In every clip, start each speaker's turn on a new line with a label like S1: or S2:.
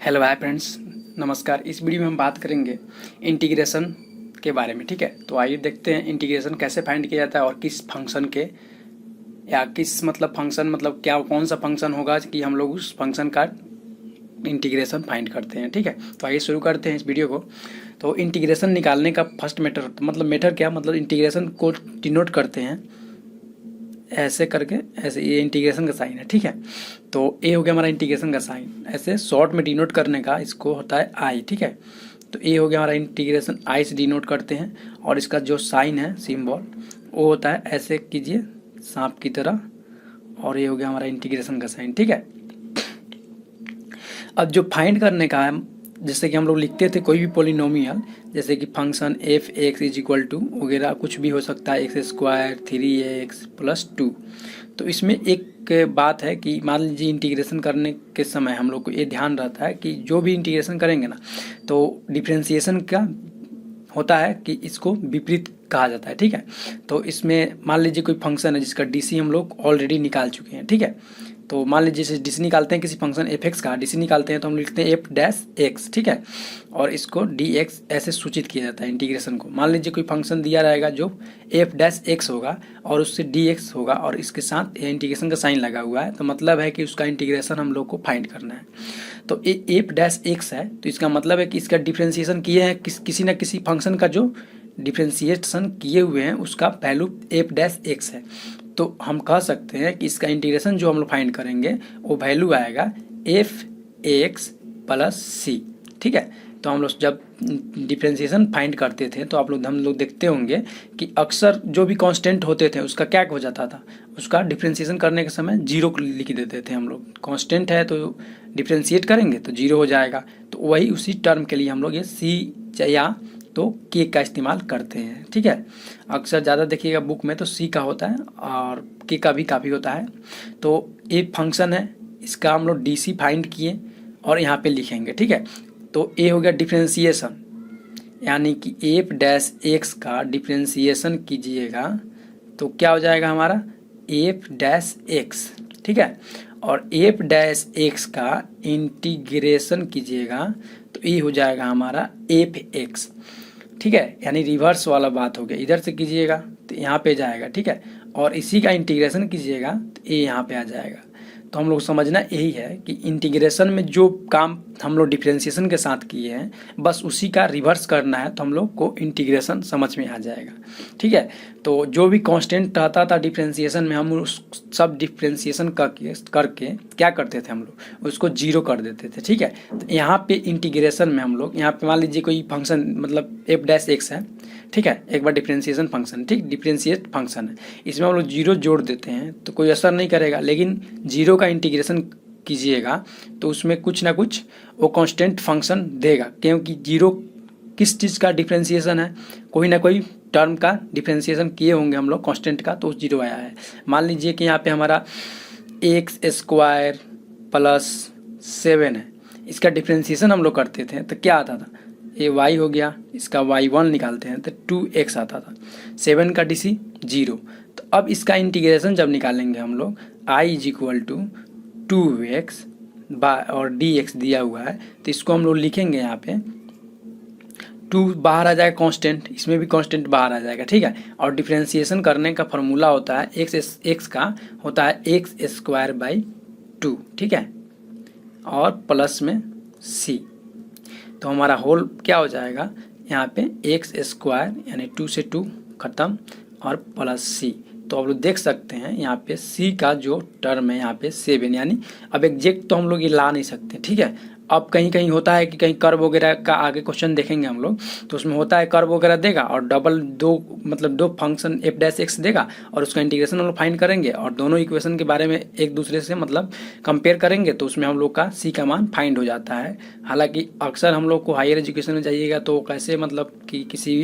S1: Hello hi friends, नमस्कार। इस video में हम बात करेंगे इंटीग्रेशन के बारे में। ठीक है, तो आइए देखते हैं इंटीग्रेशन कैसे फाइंड किया जाता है और किस फंक्शन के या किस फंक्शन क्या कौन सा फंक्शन होगा कि हम लोग उस फंक्शन का इंटीग्रेशन फाइंड करते हैं। ठीक है, तो आइए शुरू करते हैं इस वीडियो को। तो इंटीग्रेशन निकालने का फर्स्ट मेथड क्या इंटीग्रेशन को डिनोट करते हैं ऐसे करके, ऐसे ये इंटीग्रेशन का साइन है। ठीक है, तो ए हो गया हमारा इंटीग्रेशन का साइन। ऐसे शॉर्ट में डिनोट करने का इसको होता है आई। ठीक है, तो ए हो गया हमारा इंटीग्रेशन, आई से डिनोट करते हैं और इसका जो साइन है सिंबल वो होता है ऐसे कीजिए सांप की तरह, और ये हो गया हमारा इंटीग्रेशन का साइन। ठीक है, अब जो फाइंड करने का है, जैसे कि हम लोग लिखते थे कोई भी पोलिनोमियल, जैसे कि function F X is equal to वगैरह कुछ भी हो सकता है, एक्स स्क्वायर 3x प्लस 2। तो इसमें एक बात है कि मान लीजिए इंटीग्रेशन करने के समय हम लोग को ये ध्यान रहता है कि जो भी इंटीग्रेशन करेंगे ना, तो डिफ्रेंसिएशन का होता है कि इसको विपरीत कहा जाता है। ठीक है, तो इसमें मान लीजिए कोई फंक्शन है जिसका डीसी हम लोग ऑलरेडी निकाल चुके हैं। ठीक है, तो मान लीजिए जैसे डीसी निकालते हैं किसी फंक्शन एफ एक्स का, डीसी निकालते हैं तो हम लिखते हैं एफ डैश एक्स। ठीक है, और इसको डी एक्स ऐसे सूचित किया जाता है इंटीग्रेशन को। मान लीजिए कोई फंक्शन दिया रहेगा जो एफ डैश एक्स होगा और उससे डी एक्स होगा और इसके साथ इंटीग्रेशन का साइन लगा हुआ है, तो मतलब है कि उसका इंटीग्रेशन हम लोग को फाइंड करना है। तो एफ डैश एक्स है तो इसका मतलब है कि इसका डिफ्रेंसिएशन किए हैं किसी न किसी फंक्शन का जो डिफ्रेंसिएशन किए हुए हैं उसका वैल्यू एफ डैश एक्स है। तो हम कह सकते हैं कि इसका इंटीग्रेशन जो हम लोग फाइंड करेंगे वो वैल्यू आएगा एफ एक्स प्लस सी। ठीक है, तो हम लोग जब डिफ्रेंसिएशन फाइंड करते थे तो हम लोग देखते होंगे कि अक्सर जो भी कांस्टेंट होते थे उसका क्या हो जाता था, उसका डिफ्रेंसिएशन करने के समय जीरो लिख देते थे हम लोग। कांस्टेंट है तो डिफ्रेंशिएट करेंगे तो जीरो हो जाएगा, तो वही उसी टर्म के लिए हम लोग ये सी या तो के का इस्तेमाल करते हैं। ठीक है, अक्सर ज़्यादा देखिएगा बुक में तो सी का होता है और के का भी काफ़ी होता है। तो ये फंक्शन है, इसका हम लोग डी सी फाइंड किए और यहाँ पे लिखेंगे। ठीक है, तो ए हो गया डिफ्रेंसिएशन, यानी कि एफ डैश एक्स का डिफ्रेंसिएशन कीजिएगा तो क्या हो जाएगा हमारा एफ डैश एक्स। ठीक है, और एफ डैश एक्स का इंटीग्रेशन कीजिएगा तो ये हो जाएगा हमारा एफ एक्स। ठीक है, यानी रिवर्स वाला बात हो गया, इधर से कीजिएगा तो यहाँ पे जाएगा। ठीक है, और इसी का इंटीग्रेशन कीजिएगा तो ये यहाँ पे आ जाएगा। तो हम लोग समझना यही है कि इंटीग्रेशन में जो काम हम लोग डिफ्रेंसिएशन के साथ किए हैं बस उसी का रिवर्स करना है तो हम लोग को इंटीग्रेशन समझ में आ जाएगा। ठीक है, तो जो भी कांस्टेंट रहता था डिफ्रेंसिएशन में हम उस सब डिफ्रेंसिएशन करके क्या करते थे, हम लोग उसको जीरो कर देते थे। ठीक है, तो यहाँ पे इंटीग्रेशन में हम लोग यहाँ पे मान लीजिए कोई फंक्शन एफ डैश एक्स है। ठीक है, एक बार डिफ्रेंसिएशन फंक्शन, ठीक डिफ्रेंशिएट फंक्शन है, इसमें हम लोग जीरो जोड़ देते हैं तो कोई असर नहीं करेगा, लेकिन जीरो का इंटीग्रेशन कीजिएगा तो उसमें कुछ ना कुछ वो कांस्टेंट फंक्शन देगा, क्योंकि जीरो किस चीज़ का डिफ्रेंसिएशन है, कोई ना कोई टर्म का डिफ्रेंसिएशन किए होंगे हम लोग कांस्टेंट का, तो जीरो आया है। मान लीजिए कि यहाँ पे हमारा एक्स स्क्वायर प्लस 7 है, इसका डिफ्रेंसिएशन हम लोग करते थे तो क्या आता था, ये y हो गया, इसका y1 निकालते हैं तो 2x आता था, 7 का डीसी 0। तो अब इसका इंटीग्रेशन जब निकालेंगे हम लोग i is equal to 2x और dx दिया हुआ है तो इसको हम लोग लिखेंगे यहाँ पे 2 बाहर आ जाएगा कांस्टेंट, इसमें भी कांस्टेंट बाहर आ जाएगा। ठीक है, और डिफ्रेंसिएशन करने का फॉर्मूला होता है x का होता है एक्स स्क्वायर बाई 2। ठीक है, और प्लस में c, तो हमारा होल क्या हो जाएगा यहाँ पे एक्स स्क्वायर यानी 2 से 2 खत्म और प्लस सी। तो आप लोग देख सकते हैं यहाँ पे सी का जो टर्म है यहाँ पे 7, यानी अब एग्जैक्ट तो हम लोग ये ला नहीं सकते। ठीक है, अब कहीं कहीं होता है कि कहीं कर्व वगैरह का आगे क्वेश्चन देखेंगे हम लोग तो उसमें होता है कर्व वगैरह देगा और डबल दो फंक्शन एफ डैश एक्स देगा और उसका इंटीग्रेशन हम लोग फाइंड करेंगे और दोनों इक्वेशन के बारे में एक दूसरे से कंपेयर करेंगे तो उसमें हम लोग का सी का मान फाइंड हो जाता है। हालांकि अक्सर हम लोग को हायर एजुकेशन में जाइएगा तो कैसे कि किसी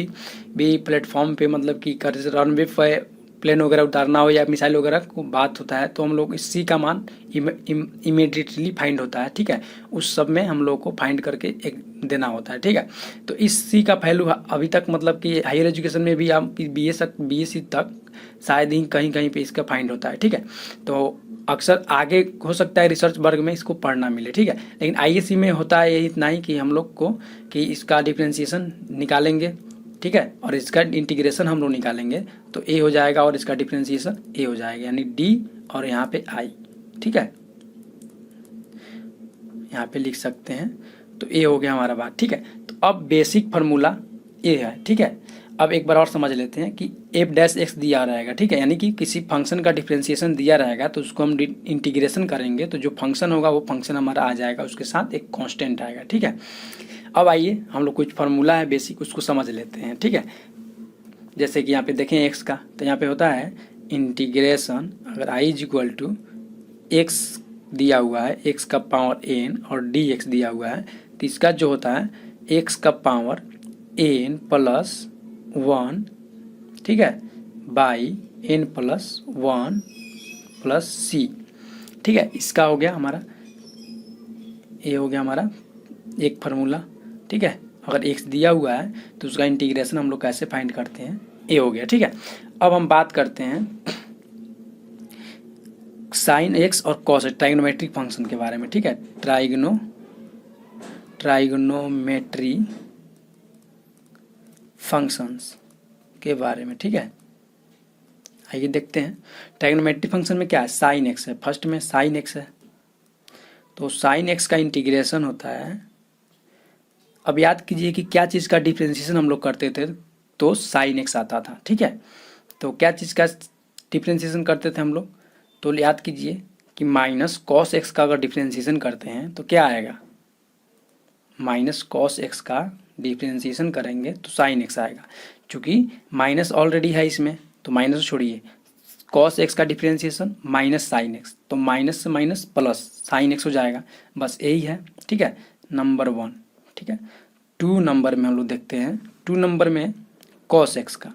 S1: भी प्लेटफॉर्म पे कि रनवे पे प्लेन वगैरह उतारना हो या मिसाइल वगैरह को बात होता है तो हम लोग इस सी का मान इमीडिएटली फाइंड होता है। ठीक है, उस सब में हम लोग को फाइंड करके एक देना होता है, ठीक है। तो इस सी का वैल्यू अभी तक मतलब कि हायर एजुकेशन में भी आप बीएससी तक शायद ही कहीं कहीं पे इसका फाइंड होता है, ठीक है। तो अक्सर आगे हो सकता है रिसर्च वर्ग में इसको पढ़ना मिले, ठीक है। लेकिन आईएससी में होता है यही इतना ही कि हम लोग को कि इसका डिफ्रेंशिएशन निकालेंगे, ठीक है, और इसका इंटीग्रेशन हम लोग निकालेंगे तो ए हो जाएगा और इसका डिफ्रेंशिएशन ए हो जाएगा, यानी डी और यहाँ पे आई, ठीक है, यहाँ पे लिख सकते हैं। तो ए हो गया हमारा बात, ठीक है। तो अब बेसिक फार्मूला ए है, ठीक है। अब एक बार और समझ लेते हैं कि एफ डैश एक्स दिया रहेगा, ठीक है, यानी कि किसी फंक्शन का डिफ्रेंशिएशन दिया रहेगा तो उसको हम इंटीग्रेशन करेंगे तो जो फंक्शन होगा वो फंक्शन हमारा आ जाएगा, उसके साथ एक कांस्टेंट आएगा, ठीक है। अब आइए हम लोग कुछ फार्मूला है बेसिक उसको समझ लेते हैं, ठीक है। जैसे कि यहाँ पे देखें एक्स का, तो यहाँ पे होता है इंटीग्रेशन, अगर आई इज इक्वल टू एक्स दिया हुआ है एक्स का पावर एन और डी एक्स दिया हुआ है, तो इसका जो होता है एक्स का पावर एन प्लस वन, ठीक है, by n plus one plus C, ठीक है। इसका हो गया हमारा, ये हो गया हमारा एक फार्मूला, ठीक है। अगर एक्स दिया हुआ है तो उसका इंटीग्रेशन हम लोग कैसे फाइंड करते हैं, ए हो गया, ठीक है। अब हम बात करते हैं साइन एक्स और कॉस ट्राइगोनोमेट्रिक फंक्शन के बारे में, ठीक है। ट्राइगोनोमेट्री फंक्शंस के बारे में, ठीक है। आइए देखते हैं ट्राइगोनोमेट्रिक फंक्शन में क्या है, साइन एक्स है, फर्स्ट में साइन एक्स है, तो साइन एक्स का इंटीग्रेशन होता है। अब याद कीजिए कि क्या चीज़ का डिफ्रेंशिएशन हम लोग करते थे, तो साइन एक्स आता था, ठीक है। तो क्या चीज़ का डिफ्रेंशिएशन करते थे हम लोग, तो याद कीजिए कि माइनस कॉस एक्स का अगर डिफ्रेंशिएशन करते हैं तो क्या आएगा, माइनस कॉस एक्स का डिफ्रेंशिएशन करेंगे तो साइन एक्स आएगा। चूँकि माइनस ऑलरेडी है इसमें तो माइनस छोड़िए, कॉस एक्स का डिफ्रेंशिएशन माइनस साइन एक्स, तो माइनस से माइनस प्लस साइन एक्स हो जाएगा, बस यही है, ठीक है, नंबर वन, ठीक है। 2 नंबर में हम लोग देखते हैं, 2 नंबर में कॉस एक्स का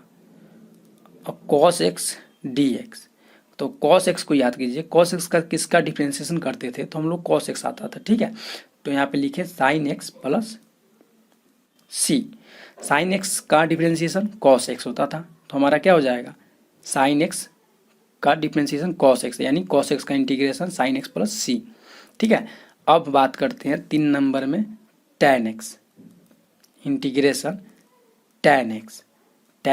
S1: और कॉस एक्स डी एक्स, तो कॉस एक्स को याद कीजिए, कॉस एक्स का किसका डिफ्रेंशिएशन करते थे तो हम लोग कॉस एक्स आता था, ठीक है। तो यहाँ पे लिखे साइन एक्स प्लस सी, साइन एक्स का डिफ्रेंशिएशन कॉस एक्स होता था तो हमारा क्या हो जाएगा, साइन एक्स का डिफ्रेंशिएशन कॉस एक्स, यानी कॉस एक्स का integration sine x plus C, ठीक है। अब बात करते हैं 3 नंबर में tan x, integration tan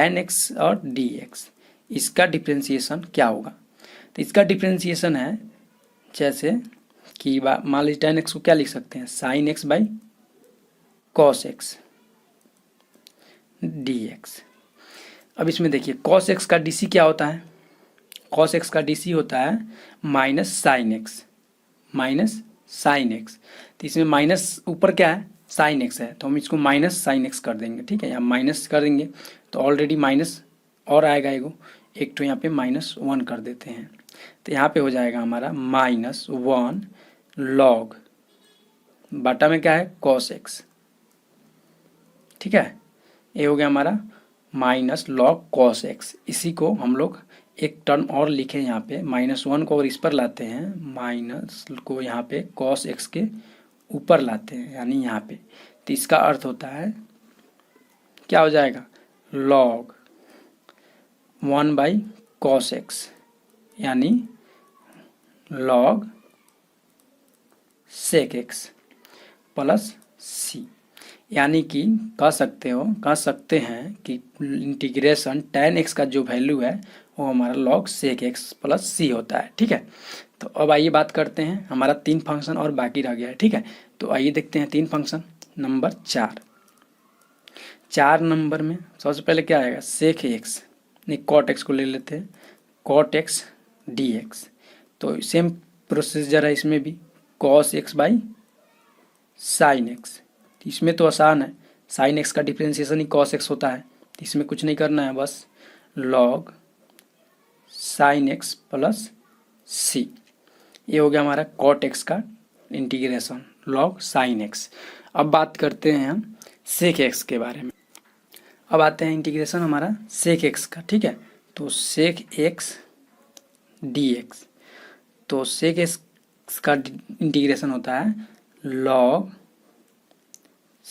S1: x और डी एक्स, इसका डिफ्रेंशिएशन क्या होगा, तो इसका डिफ्रेंशिएशन है जैसे कि मान लीजिए tan एक्स को क्या लिख सकते हैं, sine x by cos x d x. अब इसमें देखिए कॉस एक्स का डी सी क्या होता है, कॉस एक्स का डी सी होता है माइनस साइन एक्स, तो इसमें माइनस ऊपर क्या है साइन एक्स है तो हम इसको माइनस साइन एक्स कर देंगे, ठीक है, या माइनस कर देंगे तो ऑलरेडी माइनस और आएगा एक तो यहाँ पे -1 कर देते हैं, तो यहाँ पे हो जाएगा हमारा -1 लॉग बटा में क्या है कॉस एक्स, ठीक है। ये हो गया हमारा माइनस लॉग कॉस एक्स, इसी को हम लोग एक टर्म और लिखे यहाँ पे, -1 को और इस पर लाते हैं, माइनस को यहाँ पे कॉस एक्स के ऊपर लाते हैं यानी यहाँ पे, तो इसका अर्थ होता है क्या हो जाएगा, लॉग 1 बाई कॉस एक्स यानी लॉग सेक एक्स प्लस सी, यानी कि कह सकते हैं कि इंटीग्रेशन tan एक्स का जो वैल्यू है वो हमारा लॉग सेक एक्स प्लस सी होता है, ठीक है। तो अब आइए बात करते हैं, हमारा 3 फंक्शन और बाकी रह गया है, ठीक है। तो आइए देखते हैं 3 फंक्शन। नंबर 4 नंबर में सबसे पहले क्या आएगा, सेक एक्स, नहीं कॉट एक्स को ले लेते हैं, कॉट एक्स डी एक्स, तो सेम प्रोसीजर है इसमें भी, cos x by sine x, इसमें तो आसान है, साइन एक्स का डिफ्रेंशिएशन ही कॉस एक्स होता है, इसमें कुछ नहीं करना है, बस लॉग साइन एक्स प्लस सी, ये हो गया हमारा कॉट एक्स का इंटीग्रेशन लॉग साइन एक्स। अब बात करते हैं हम सेक एक्स के बारे में, अब आते हैं इंटीग्रेशन हमारा सेक एक्स का, ठीक है। तो सेक एक्स डी एक्स, तो सेक एक्स का इंटीग्रेशन होता है log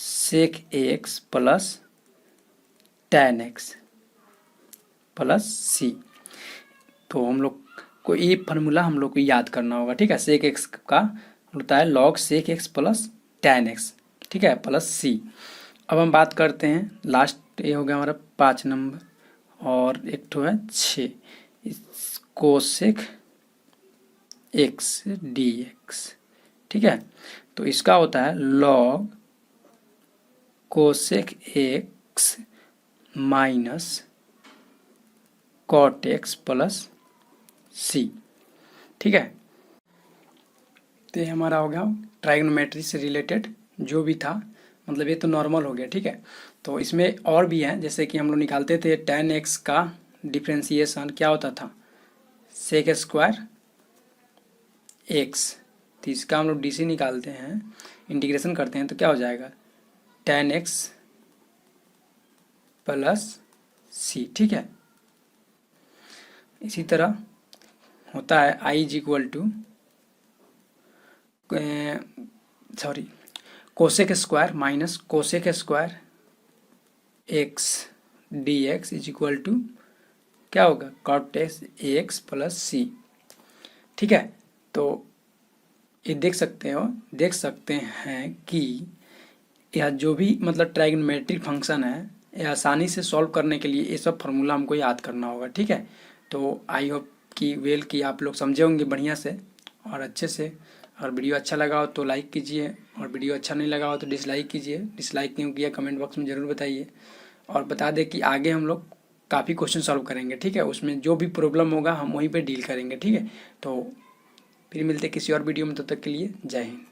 S1: sec x plus tan x plus C. तो हम लोग को ये फार्मूला हम लोग को याद करना होगा, ठीक है। सेक एक्स का होता है log sec x plus tan X, ठीक है, प्लस सी। अब हम बात करते हैं लास्ट, ये हो गया हमारा 5 नंबर, और एक ठो है 6, कोसेक एक्स डी एक्स, ठीक है। तो इसका होता है log cosec x minus cot x plus C, ठीक है। तो ये हमारा हो गया ट्राइगोनोमेट्री से रिलेटेड जो भी था, मतलब ये तो नॉर्मल हो गया, ठीक है। तो इसमें और भी है, जैसे कि हम लोग निकालते थे tan एक्स का डिफ्रेंसिएशन क्या होता था, सेक स्क्वायर एक्स। तो इसका हम लोग डीसी निकालते हैं, इंटीग्रेशन करते हैं तो क्या हो जाएगा tan एक्स प्लस सी, ठीक है। इसी तरह होता है I is equal to cosec square minus cosec square x d x is equal to क्या होगा कॉट एक्स प्लस सी, ठीक है। तो ये देख सकते हैं कि यह जो भी मतलब ट्राइगोनोमेट्रिक फंक्शन है, ये आसानी से सॉल्व करने के लिए ये सब फार्मूला हमको याद करना होगा, ठीक है। तो आई होप कि आप लोग समझे होंगे बढ़िया से और अच्छे से। और वीडियो अच्छा लगा हो तो लाइक कीजिए, और वीडियो अच्छा नहीं लगा हो तो डिसलाइक कीजिए। डिसलाइक क्यों किया कमेंट बॉक्स में ज़रूर बताइए, और बता दें कि आगे हम लोग काफ़ी क्वेश्चन सॉल्व करेंगे, ठीक है। उसमें जो भी प्रॉब्लम होगा हम वहीं पे डील करेंगे, ठीक है। तो फिर मिलते किसी और वीडियो में, तब तक के लिए जय हिंद।